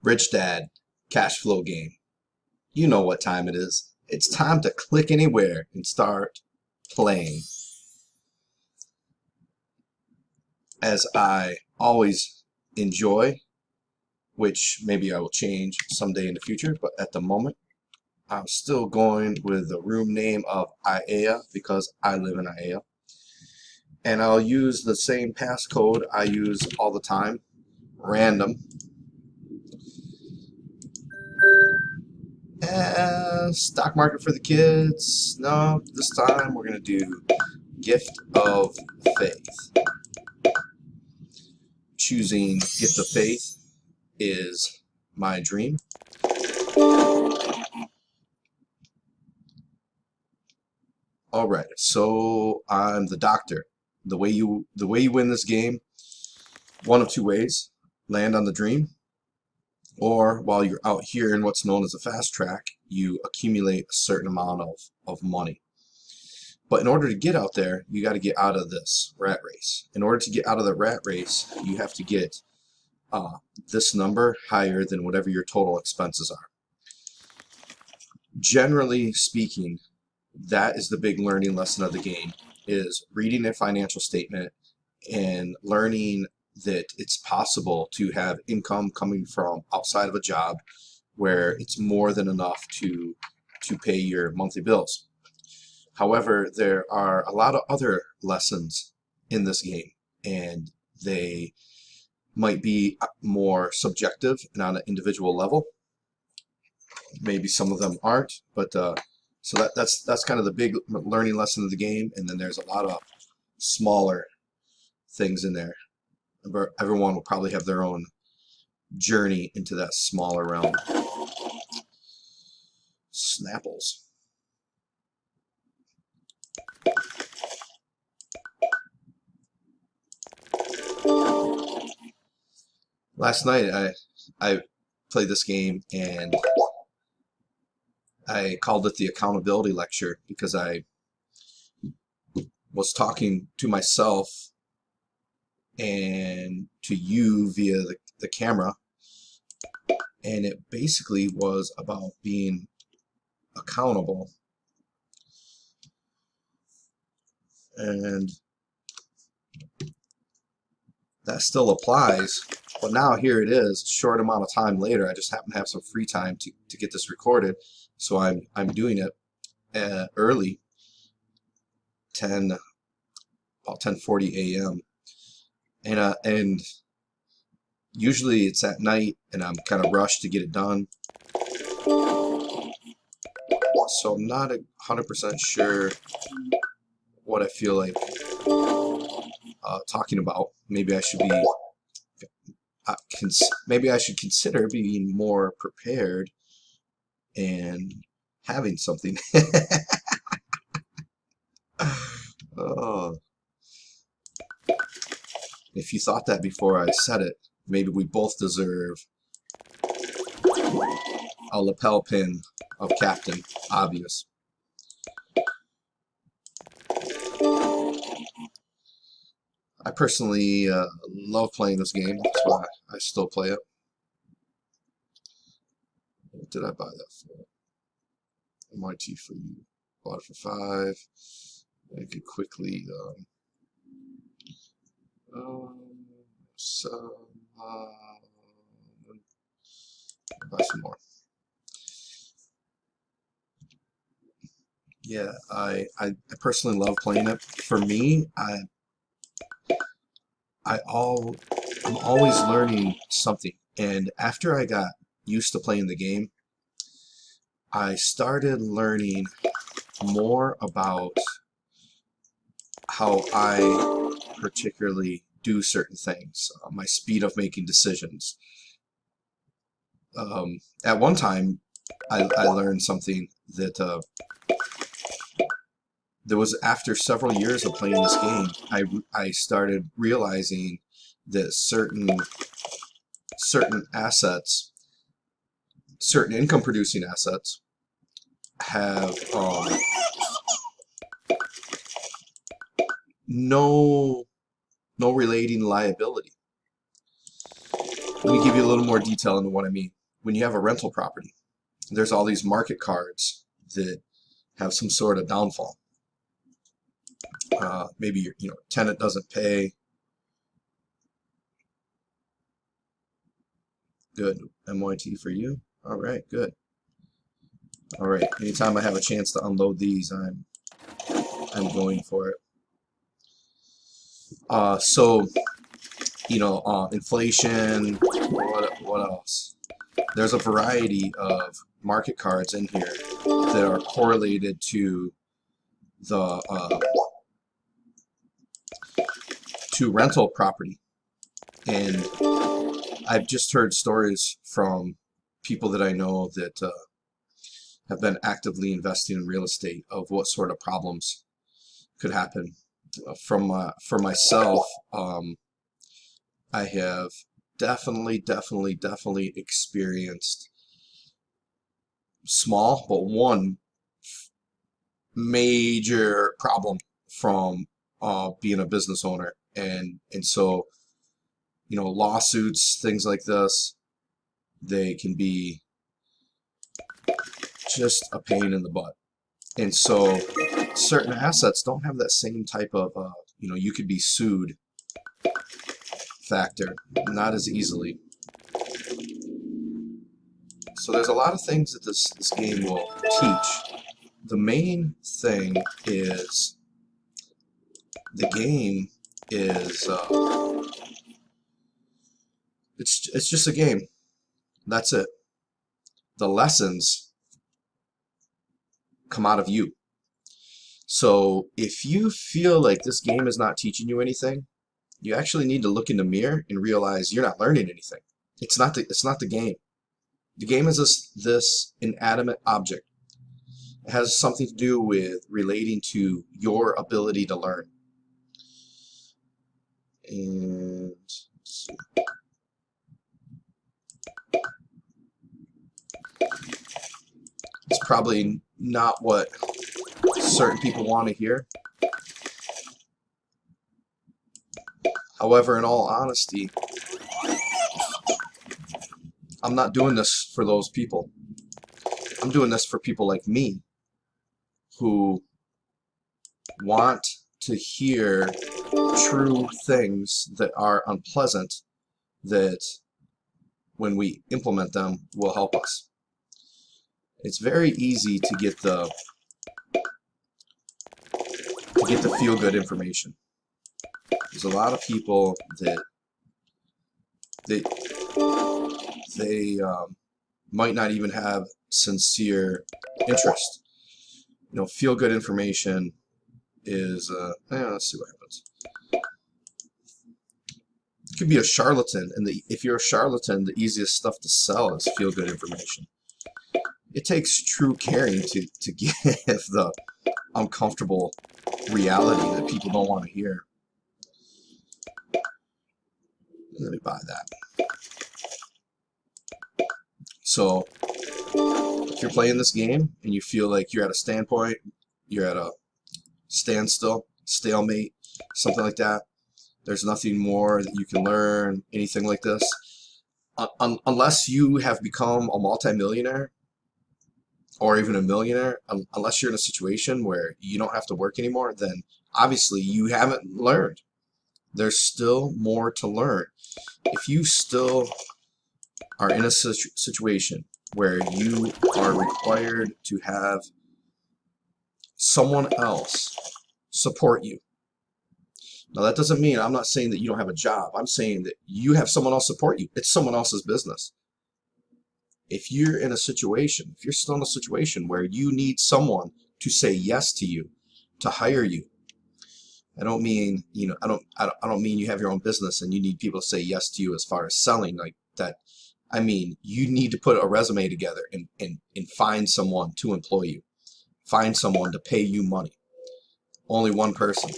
Rich Dad Cashflow Game. You know what time it is. It's time to click anywhere and start playing. As I always enjoy, which maybe I will change someday in the future, but at the moment, I'm still going with the room name of Iea because I live in Iea. And I'll use the same passcode I use all the time, random. Stock market for the kids. No, this time we're going to do gift of faith. Choosing gift of faith is my dream. All right, so I'm the doctor. The way you win this game, one of two ways: land on the dream, or while you're out here in what's known as a fast track, you accumulate a certain amount of money. But in order to get out there, you got to get out of this rat race. In order to get out of the rat race, you have to get this number higher than whatever your total expenses are. Generally speaking, that is the big learning lesson of the game, is reading a financial statement and learning that it's possible to have income coming from outside of a job where it's more than enough to pay your monthly bills. However, there are a lot of other lessons in this game, and they might be more subjective and on an individual level. Maybe some of them aren't, but so that's kind of the big learning lesson of the game. And then there's a lot of smaller things in there. Everyone will probably have their own journey into that smaller realm. Snapples. Last night I played this game and I called it the accountability lecture because I was talking to myself and to you via the camera, and it basically was about being accountable. And that still applies, but now here it is, short amount of time later. I just happen to have some free time to get this recorded, so I'm doing it early, about 10:40 a.m. And usually it's at night, and I'm kind of rushed to get it done. So I'm not 100% sure what I feel like talking about. Maybe I should be. Maybe I should consider being more prepared and having something. Oh. If you thought that before I said it, maybe we both deserve a lapel pin of Captain Obvious. I personally love playing this game. That's why I still play it. What did I buy that for? MIT for you. Bought it for $5. I could quickly buy some more. Yeah, I personally love playing it. For me, I'm always learning something. And after I got used to playing the game, I started learning more about how I particularly do certain things, my speed of making decisions. At one time, I learned something that there was, after several years of playing this game, I started realizing that certain assets, certain income producing assets, have no relating liability. Let me give you a little more detail into what I mean. When you have a rental property, there's all these market cards that have some sort of downfall. Maybe your tenant doesn't pay. Good. MYT for you. All right, good. All right. Anytime I have a chance to unload these, I'm going for it. So inflation. What else? There's a variety of market cards in here that are correlated to the to rental property, and I've just heard stories from people that I know that have been actively investing in real estate of what sort of problems could happen. For myself, I have definitely experienced small but one major problem from being a business owner, and so lawsuits, things like this, they can be just a pain in the butt. And so certain assets don't have that same type of you could be sued factor, not as easily. So there's a lot of things that this game will teach. The main thing is the game is it's just a game. That's it. The lessons come out of you. So if you feel like this game is not teaching you anything, you actually need to look in the mirror and realize you're not learning anything. It's not the game. The game is this inanimate object. It has something to do with relating to your ability to learn. And let's see. It's probably not what certain people want to hear. However, in all honesty, I'm not doing this for those people. I'm doing this for people like me who want to hear true things that are unpleasant, that when we implement them will help us. It's very easy to get the feel-good information. There's a lot of people that they might not even have sincere interest. Feel-good information is let's see what happens. You could be a charlatan, and if you're a charlatan, the easiest stuff to sell is feel-good information. It takes true caring to give the uncomfortable reality that people don't want to hear. Let me buy that. So if you're playing this game and you feel like you're at a standpoint, you're at a standstill, stalemate, something like that, there's nothing more that you can learn, anything like this, unless you have become a multimillionaire or even a millionaire, unless you're in a situation where you don't have to work anymore, then obviously you haven't learned. There's still more to learn. If you still are in a situation where you are required to have someone else support you. Now that doesn't mean, I'm not saying that you don't have a job. I'm saying that you have someone else support you. It's someone else's business. If you're in a situation, if you're still in a situation where you need someone to say yes to you, to hire you, I don't mean, I don't mean you have your own business and you need people to say yes to you as far as selling like that. I mean, you need to put a resume together and find someone to employ you. Find someone to pay you money. Only one person,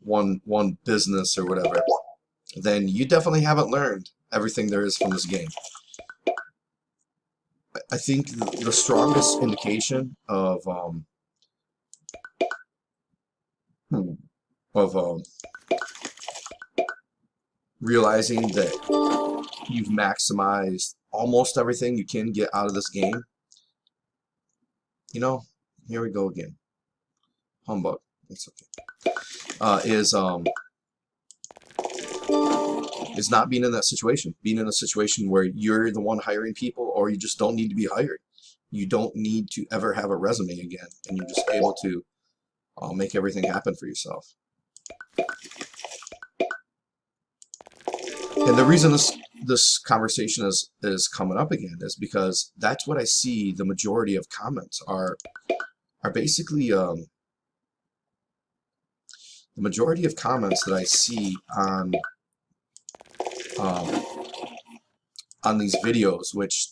one business or whatever. Then you definitely haven't learned everything there is from this game. I think the strongest indication of realizing that you've maximized almost everything you can get out of this game, you know, here we go again. Humbug. It's okay. Is not being in that situation. Being in a situation where you're the one hiring people, or you just don't need to be hired. You don't need to ever have a resume again, and you're just able to make everything happen for yourself. And the reason this conversation is coming up again is because that's what I see. The majority of comments are basically the majority of comments that I see on these videos, which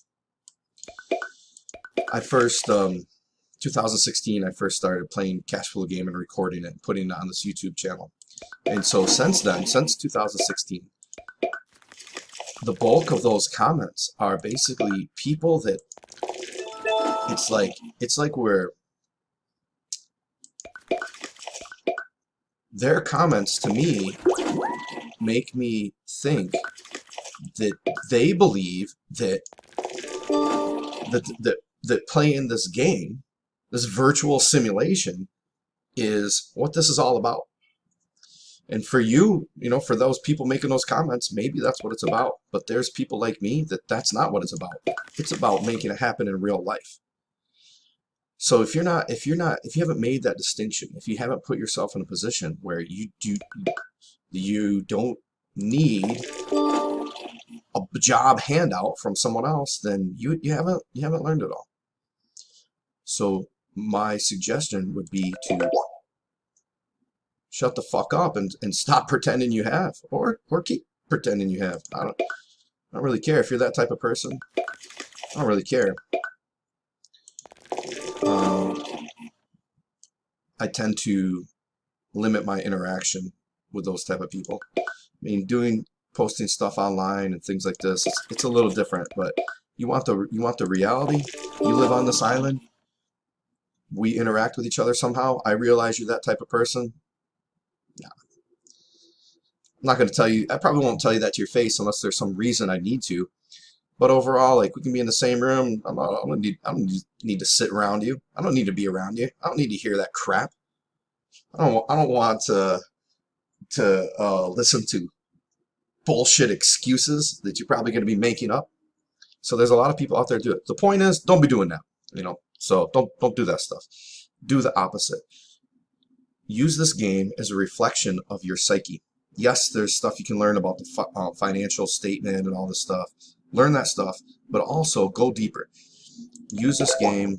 I first 2016 I first started playing Cashflow Game and recording it and putting it on this YouTube channel. And so since then, since 2016, the bulk of those comments are basically people that it's like where their comments to me make me think that they believe that playing this game, this virtual simulation, is what this is all about. And for you, for those people making those comments, maybe that's what it's about. But there's people like me that's not what it's about. It's about making it happen in real life. So if you haven't made that distinction, if you haven't put yourself in a position where you don't need a job handout from someone else, then you haven't learned it all. So my suggestion would be to shut the fuck up and stop pretending you have, or keep pretending you have. I don't really care if you're that type of person. I don't really care. I tend to limit my interaction with those type of people. I mean, posting stuff online and things like this, it's a little different, but you want the reality. You live on this island. We interact with each other somehow. I realize you're that type of person. Yeah. I'm not going to tell you. I probably won't tell you that to your face unless there's some reason I need to. But overall, like, we can be in the same room. I don't need to sit around you. I don't need to be around you. I don't need to hear that crap. I don't want to listen to bullshit excuses that you're probably going to be making up. So there's a lot of people out there do it. The point is, don't be doing that. So don't do that stuff. Do the opposite. Use this game as a reflection of your psyche. Yes, there's stuff you can learn about the financial statement and all this stuff. Learn that stuff, but also go deeper. Use this game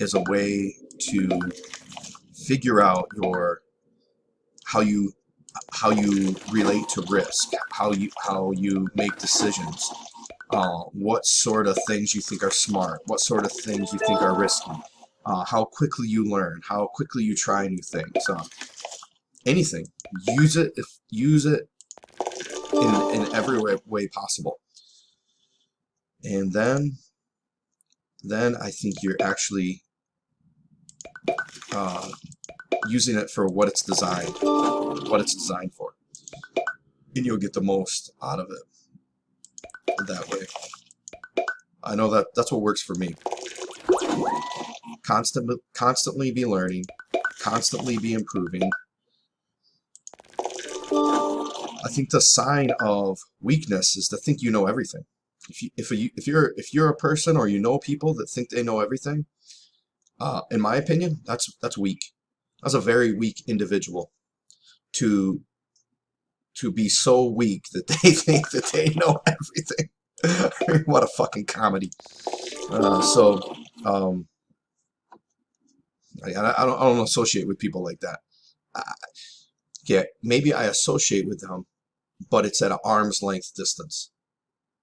as a way to figure out how you relate to risk, how you make decisions, what sort of things you think are smart, what sort of things you think are risky, how quickly you learn, how quickly you try new things. Anything. Use it in every way possible. And then I think you're actually using it for what it's designed for, and you'll get the most out of it that way. I know that's what works for me. Constantly be learning, constantly be improving. I think the sign of weakness is to think you know everything. If you're a person, or people that think they know everything, in my opinion, that's weak. That's a very weak individual to be so weak that they think that they know everything. What a fucking comedy. I don't associate with people like that. Yeah, maybe I associate with them, but it's at an arm's length distance.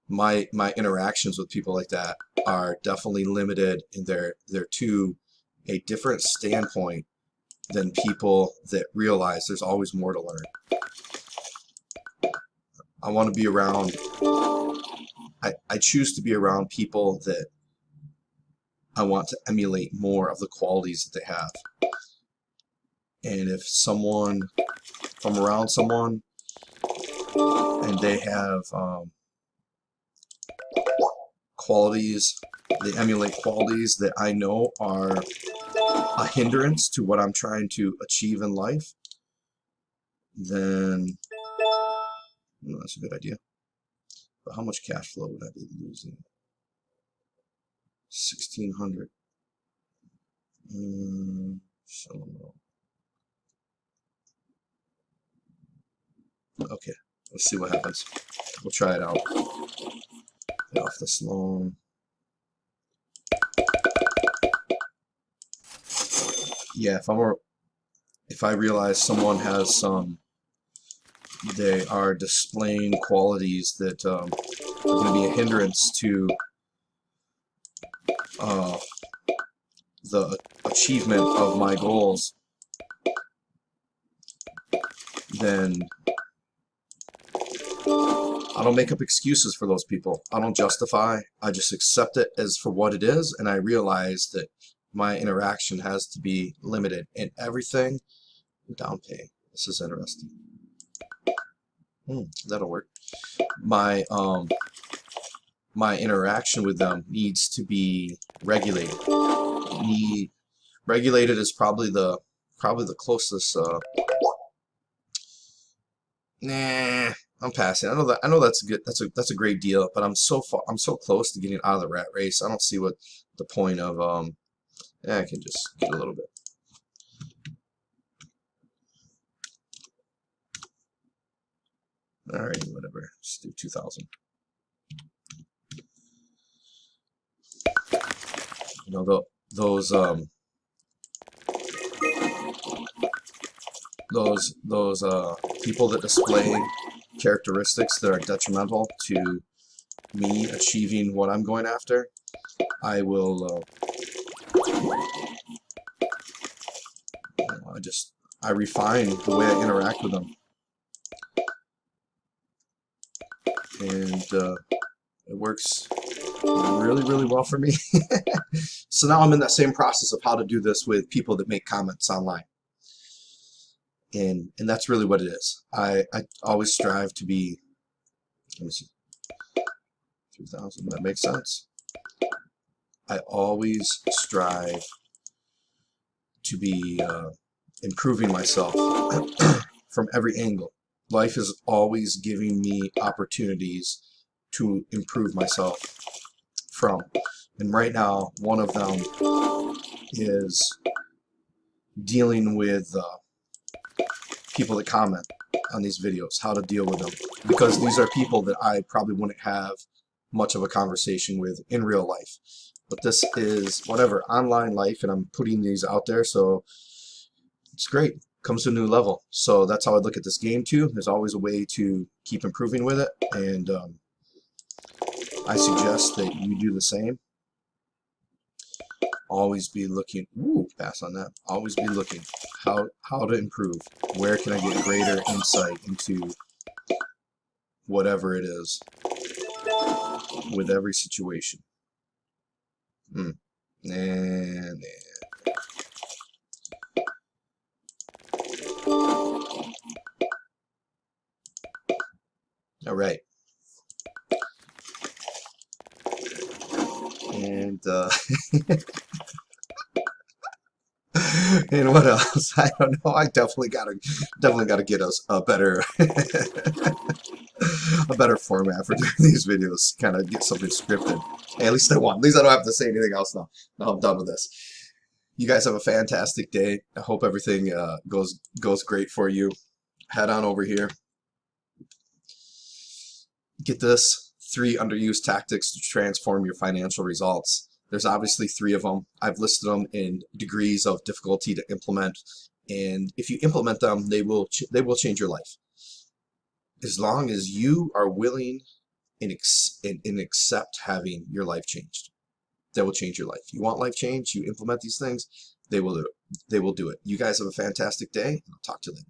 My interactions with people like that are definitely limited, and they're to a different standpoint than people that realize there's always more to learn. I want to be around, I choose to be around people that I want to emulate more of the qualities that they have. And if I'm around someone and they have qualities, they emulate qualities that I know are a hindrance to what I'm trying to achieve in life, then that's a good idea. But how much cash flow would I be losing? 1,600. Okay, let's see what happens. We'll try it out. Pay off this loan. Yeah, if I realize someone has some, they are displaying qualities that are going to be a hindrance to the achievement of my goals, then I don't make up excuses for those people. I don't justify. I just accept it as for what it is, and I realize that my interaction has to be limited. And everything, down pay. This is interesting. That'll work. My interaction with them needs to be regulated. Regulated is probably the closest. Nah, I'm passing. I know that's good. That's a great deal, but I'm so close to getting out of the rat race. I don't see what the point of I can just get a little bit. Alright, whatever. Just do 2,000. You know, those people that display characteristics that are detrimental to me achieving what I'm going after, I will I refine the way I interact with them, and it works really well for me. So now I'm in that same process of how to do this with people that make comments online, and that's really what it is. I always strive to be, let me see, 2,000, that makes sense. I always strive to be improving myself from every angle. Life is always giving me opportunities to improve myself from. And right now, one of them is dealing with people that comment on these videos, how to deal with them. Because these are people that I probably wouldn't have much of a conversation with in real life. But this is, whatever, online life, and I'm putting these out there, so it's great. Comes to a new level. So that's how I look at this game too. There's always a way to keep improving with it, and I suggest that you do the same. Always be looking, pass on that. Always be looking how to improve. Where can I get greater insight into whatever it is with every situation. And all right. And and what else? I don't know. I definitely gotta get us a better a better format for doing these videos. Kind of get something scripted. Hey, at least I won. At least I don't have to say anything else now. Now I'm done with this. You guys have a fantastic day. I hope everything goes great for you. Head on over here. Get this: 3 underused tactics to transform your financial results. There's obviously 3 of them. I've listed them in degrees of difficulty to implement, and if you implement them, they will change your life. As long as you are willing and accept having your life changed, that will change your life. You want life change, you implement these things, they will do it. They will do it. You guys have a fantastic day, and I'll talk to you later.